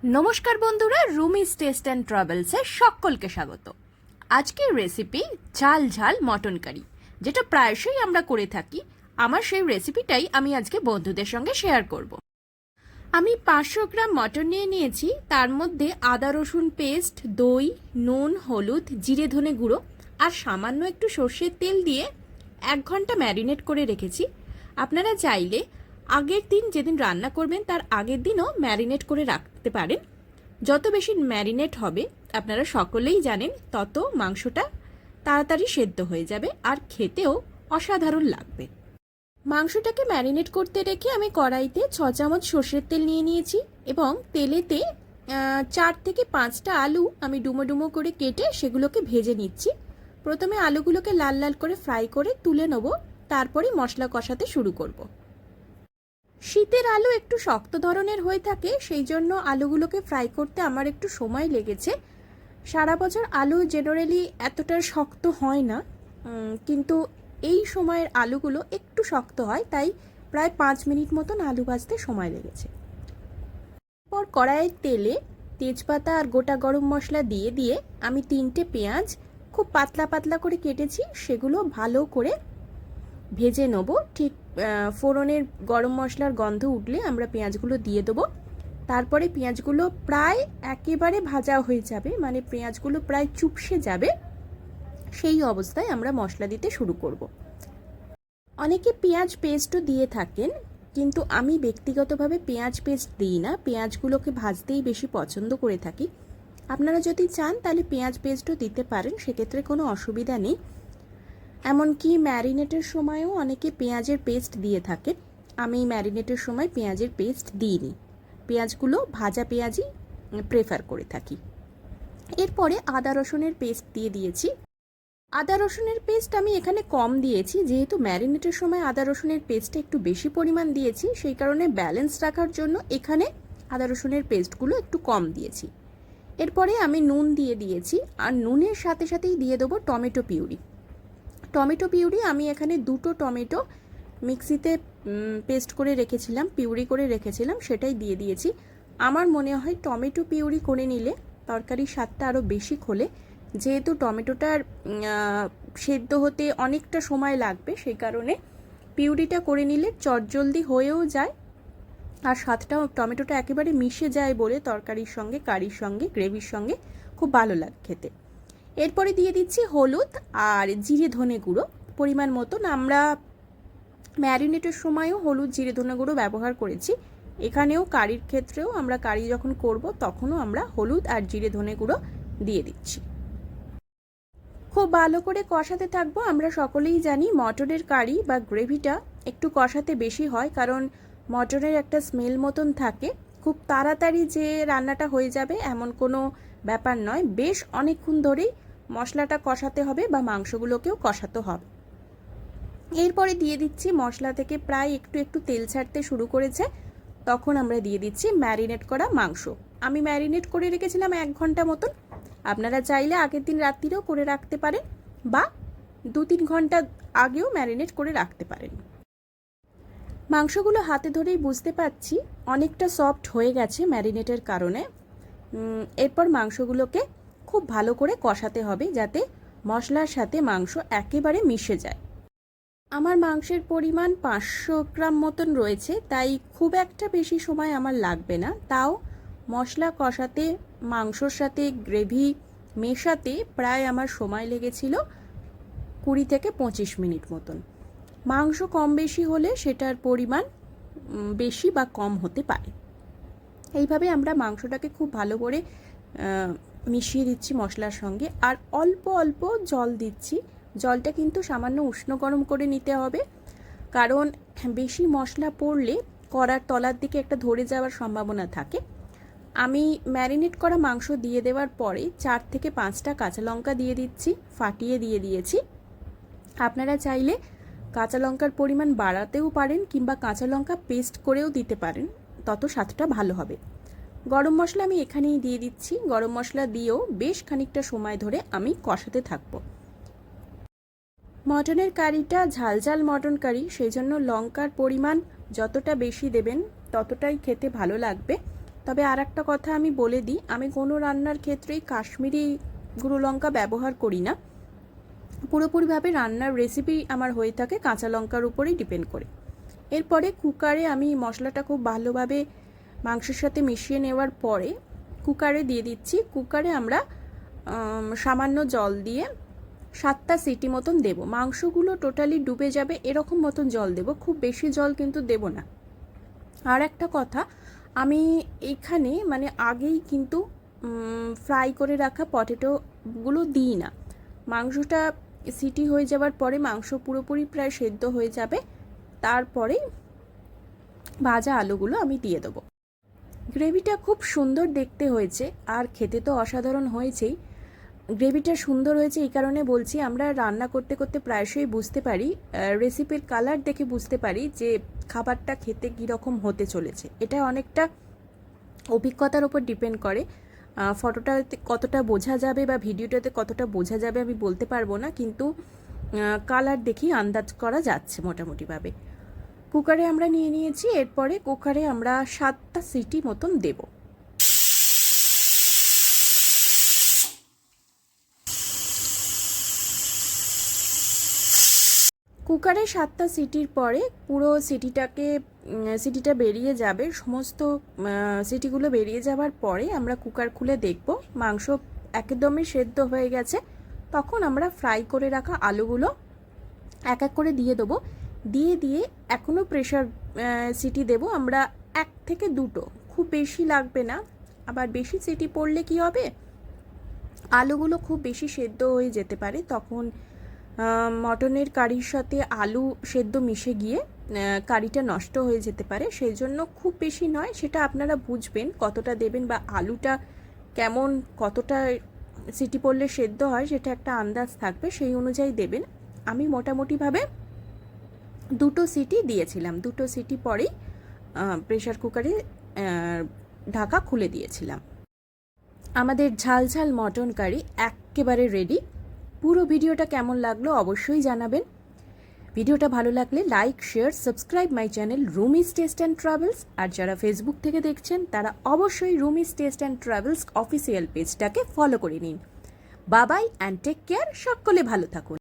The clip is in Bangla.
নমস্কার বন্ধুরা, রুমিস টেস্ট অ্যান্ড ট্রাভেলসে সকলকে স্বাগত। আজকের রেসিপি ঝাল ঝাল মটন কারি, যেটা প্রায়শই আমরা করে থাকি। আমার সেই রেসিপিটাই আমি আজকে বন্ধুদের সঙ্গে শেয়ার করব। আমি 500 গ্রাম মটন নিয়ে নিয়েছি। তার মধ্যে আদা রসুন পেস্ট, দই, নুন, হলুদ, জিরে ধনে গুঁড়ো আর সামান্য একটু সর্ষের তেল দিয়ে 1 ঘন্টা ম্যারিনেট করে রেখেছি। আপনারা চাইলে আগের দিন যেদিন রান্না করবেন তার আগের দিনও ম্যারিনেট করে রাখতে পারেন। যত বেশি ম্যারিনেট হবে আপনারা সকলেই জানেন, তত মাংসটা তাড়াতাড়ি সেদ্ধ হয়ে যাবে আর খেতেও অসাধারণ লাগবে। মাংসটাকে ম্যারিনেট করতে রেখে আমি কড়াইতে 6 চামচ সর্ষের তেল নিয়ে নিয়েছি এবং তেলেতে 4 থেকে 5টা আলু আমি ডুমো ডুমো করে কেটে সেগুলোকে ভেজে নিচ্ছি। প্রথমে আলুগুলোকে লাল লাল করে ফ্রাই করে তুলে নেব, তারপরে মশলা কষাতে শুরু করব। শীতের আলু একটু শক্ত ধরনের হয়ে থাকে, সেই জন্য আলুগুলোকে ফ্রাই করতে আমার একটু সময় লেগেছে। সারা বছর আলু জেনারেলি এতটা শক্ত হয় না, কিন্তু এই সময়ের আলুগুলো একটু শক্ত হয়, তাই প্রায় 5 মিনিট মতন আলু ভাজতে সময় লেগেছে। পর কড়াইয়ের তেলে তেজপাতা আর গোটা গরম মশলা দিয়ে দিয়ে আমি 3টে পেঁয়াজ খুব পাতলা পাতলা করে কেটেছি, সেগুলো ভালো করে ভেজে নেব। ঠিক ফোড়নের গরম মশলার গন্ধ উঠলে আমরা পেঁয়াজগুলো দিয়ে দেবো। তারপরে পেঁয়াজগুলো প্রায় একেবারে ভাজা হয়ে যাবে, মানে পেঁয়াজগুলো প্রায় চুপসে যাবে, সেই অবস্থায় আমরা মশলা দিতে শুরু করব। অনেকে পেঁয়াজ পেস্টও দিয়ে থাকেন, কিন্তু আমি ব্যক্তিগতভাবে পেঁয়াজ পেস্ট দিই না, পেঁয়াজগুলোকে ভাজতেই বেশি পছন্দ করে থাকি। আপনারা যদি চান তাহলে পেঁয়াজ পেস্টও দিতে পারেন, সেক্ষেত্রে কোনো অসুবিধা নেই। এমনকি ম্যারিনেটের সময়ও অনেকে পেঁয়াজের পেস্ট দিয়ে থাকে। আমি ম্যারিনেটের সময় পেঁয়াজের পেস্ট দিইনি, পেঁয়াজগুলো ভাজা পেঁয়াজই প্রেফার করে থাকি। এরপরে আদা রসুনের পেস্ট দিয়ে দিয়েছি। আদা রসুনের পেস্ট আমি এখানে কম দিয়েছি, যেহেতু ম্যারিনেটের সময় আদা রসুনের পেস্টটা একটু বেশি পরিমাণ দিয়েছি, সেই কারণে ব্যালেন্স রাখার জন্য এখানে আদা রসুনের পেস্টগুলো একটু কম দিয়েছি। এরপরে আমি নুন দিয়ে দিয়েছি, আর নুনের সাথে সাথেই দিয়ে দেবো টমেটো পিউরি। টমেটো পিউরি আমি এখানে 2টো টমেটো মিক্সিতে পেস্ট করে রেখেছিলাম, পিউরি করে রেখেছিলাম, সেটাই দিয়ে দিয়েছি। আমার মনে হয় টমেটো পিউরি করে নিলে তরকারির স্বাদটা আরও বেশি খোলে, যেহেতু টমেটোটার সেদ্ধ হতে অনেকটা সময় লাগবে, সেই কারণে পিউরিটা করে নিলে চটজলদি হয়েও যায় আর স্বাদটাও টমেটোটা একেবারে মিশে যায় বলে তরকারির সঙ্গে, কারির সঙ্গে, গ্রেভির সঙ্গে খুব ভালো লাগে খেতে। এরপরে দিয়ে দিচ্ছি হলুদ আর জিরে ধনে গুঁড়ো পরিমাণ মতন। আমরা ম্যারিনেটের সময়ও হলুদ জিরে ধনে গুঁড়ো ব্যবহার করেছি, এখানেও কারির ক্ষেত্রেও আমরা কারি যখন করব তখনও আমরা হলুদ আর জিরে ধনে গুঁড়ো দিয়ে দিচ্ছি। খুব ভালো করে কষাতে থাকবো। আমরা সকলেই জানি মটনের কারি বা গ্রেভিটা একটু কষাতে বেশি হয়, কারণ মটনের একটা স্মেল মতন থাকে। খুব তাড়াতাড়ি যে রান্নাটা হয়ে যাবে এমন কোনো ব্যাপার নয়, বেশ অনেকক্ষণ ধরেই মশলাটা কষাতে হবে বা মাংসগুলোকেও কষাতে হবে। এরপরে দিয়ে দিচ্ছি, মশলা থেকে প্রায় একটু একটু তেল ছাড়তে শুরু করেছে, তখন আমরা দিয়ে দিচ্ছি ম্যারিনেট করা মাংস। আমি ম্যারিনেট করে রেখেছিলাম 1 ঘন্টা মতন। আপনারা চাইলে আগের দিন রাত্রিরেও করে রাখতে পারেন বা 2-3 ঘন্টা আগেও ম্যারিনেট করে রাখতে পারেন। মাংসগুলো হাতে ধরেই বুঝতে পারছি অনেকটা সফট হয়ে গেছে ম্যারিনেটের কারণে। এরপর মাংসগুলোকে খুব ভালো করে কষাতে হবে, যাতে মশলার সাথে মাংস একেবারে মিশে যায়। আমার মাংসের পরিমাণ 500 গ্রাম মতন রয়েছে, তাই খুব একটা বেশি সময় আমার লাগবে না। তাও মশলা কষাতে, মাংসর সাথে গ্রেভি মেশাতে প্রায় আমার সময় লেগেছিল 20 থেকে 25 মিনিট মতন। মাংস কম বেশি হলে সেটার পরিমাণ বেশি বা কম হতে পারে। এইভাবে আমরা মাংসটাকে খুব ভালো করে মিশিয়ে দিচ্ছি মশলার সঙ্গে, আর অল্প অল্প জল দিচ্ছি। জলটা কিন্তু সামান্য উষ্ণ গরম করে নিতে হবে, কারণ বেশি মশলা পড়লে কড়ার তলার দিকে একটা ধরে যাওয়ার সম্ভাবনা থাকে। আমি ম্যারিনেট করা মাংস দিয়ে দেওয়ার পরে 4 থেকে 5টা কাঁচা লঙ্কা দিয়ে দিচ্ছি, ফাটিয়ে দিয়ে দিয়েছি। আপনারা চাইলে কাঁচা লঙ্কার পরিমাণ বাড়াতেও পারেন কিংবা কাঁচা লঙ্কা পেস্ট করেও দিতে পারেন, তত স্বাদটা ভালো হবে। গরম মশলা আমি এখানেই দিয়ে দিচ্ছি। গরম মশলা দিয়েও বেশ খানিকটা সময় ধরে আমি কষাতে থাকবো। মটনের কারিটা ঝাল ঝাল মটন কারি, সেই জন্য লঙ্কার পরিমাণ যতটা বেশি দেবেন ততটাই খেতে ভালো লাগবে। তবে আর একটা কথা আমি বলে দিই, আমি কোনো রান্নার ক্ষেত্রেই কাশ্মীরি গুঁড়ো লঙ্কা ব্যবহার করি না। পুরোপুরিভাবে রান্নার রেসিপি আমার হয়ে থাকে কাঁচা লঙ্কার উপরেই ডিপেন্ড করে। এরপরে কুকারে আমি মশলাটা খুব ভালোভাবে মাংসের সাথে মিশিয়ে নেওয়ার পরে কুকারে দিয়ে দিচ্ছি। কুকারে আমরা সামান্য জল দিয়ে 7টা সিটি মতন দেব। মাংসগুলো টোটালি ডুবে যাবে এরকম মতন জল দেব, খুব বেশি জল কিন্তু দেব না। আর একটা কথা, আমি এখানে মানে আগেই কিন্তু ফ্রাই করে রাখা পটেটোগুলো দিই না। মাংসটা সিটি হয়ে যাওয়ার পরে মাংস পুরোপুরি প্রায় সেদ্ধ হয়ে যাবে, তারপরে ভাজা আলুগুলো আমি দিয়ে দেবো। গ্রেভিটা খুব সুন্দর দেখতে হয়েছে আর খেতে তো অসাধারণ হয়েছেই। গ্রেভিটা সুন্দর হয়েছে এই কারণে বলছি, আমরা রান্না করতে করতে প্রায়শই বুঝতে পারি, রেসিপির কালার দেখে বুঝতে পারি যে খাবারটা খেতে কীরকম হতে চলেছে। এটা অনেকটা অভিজ্ঞতার ওপর ডিপেন্ড করে। ফটোটাতে কতটা বোঝা যাবে বা ভিডিওটাতে কতটা বোঝা যাবে আমি বলতে পারবো না, কিন্তু কালার দেখেই আন্দাজ করা যাচ্ছে মোটামুটিভাবে। কুকারে আমরা নিয়ে নিয়েছি, এরপরে কুকারে আমরা 7টা সিটি মতন দেব। কুকারে 7টা সিটির পরে পুরো সিটিটা বেরিয়ে যাবে, সমস্ত সিটিগুলো বেরিয়ে যাওয়ার পরে আমরা কুকার খুলে দেখব মাংস একদমই সেদ্ধ হয়ে গেছে। তখন আমরা ফ্রাই করে রাখা আলুগুলো এক এক করে দিয়ে দেবো। দিয়ে এখনও প্রেশার সিটি দেব আমরা 1 থেকে 2টো, খুব বেশি লাগবে না। আবার বেশি সিটি পড়লে কি হবে, আলুগুলো খুব বেশি সেদ্ধ হয়ে যেতে পারে, তখন মটনের কারির সাথে আলু সেদ্ধ মিশে গিয়ে কারিটা নষ্ট হয়ে যেতে পারে। সেই জন্য খুব বেশি নয়, সেটা আপনারা বুঝবেন কতটা দেবেন বা আলুটা কেমন কতটা সিটি পড়লে সেদ্ধ হয় সেটা একটা আন্দাজ থাকবে, সেই অনুযায়ী দেবেন। আমি মোটামুটিভাবে 2টো সিটি দিয়েছিলাম, 2টো সিটি পরেই প্রেশার কুকারে ঢাকা খুলে দিয়েছিলাম। আমাদের ঝাল ঝাল মটন কারি একেবারে রেডি। পুরো ভিডিওটা কেমন লাগলো অবশ্যই জানাবেন। ভিডিওটা ভালো লাগলে like, share, subscribe my channel Rumi's taste and travels. আর যারা ফেসবুক থেকে দেখছেন তারা অবশ্যই Rumi's taste and travels official পেজটাকে ফলো করে নিন। বাবাই অ্যান্ড টেক কেয়ার, সকলে ভালো থাকুন।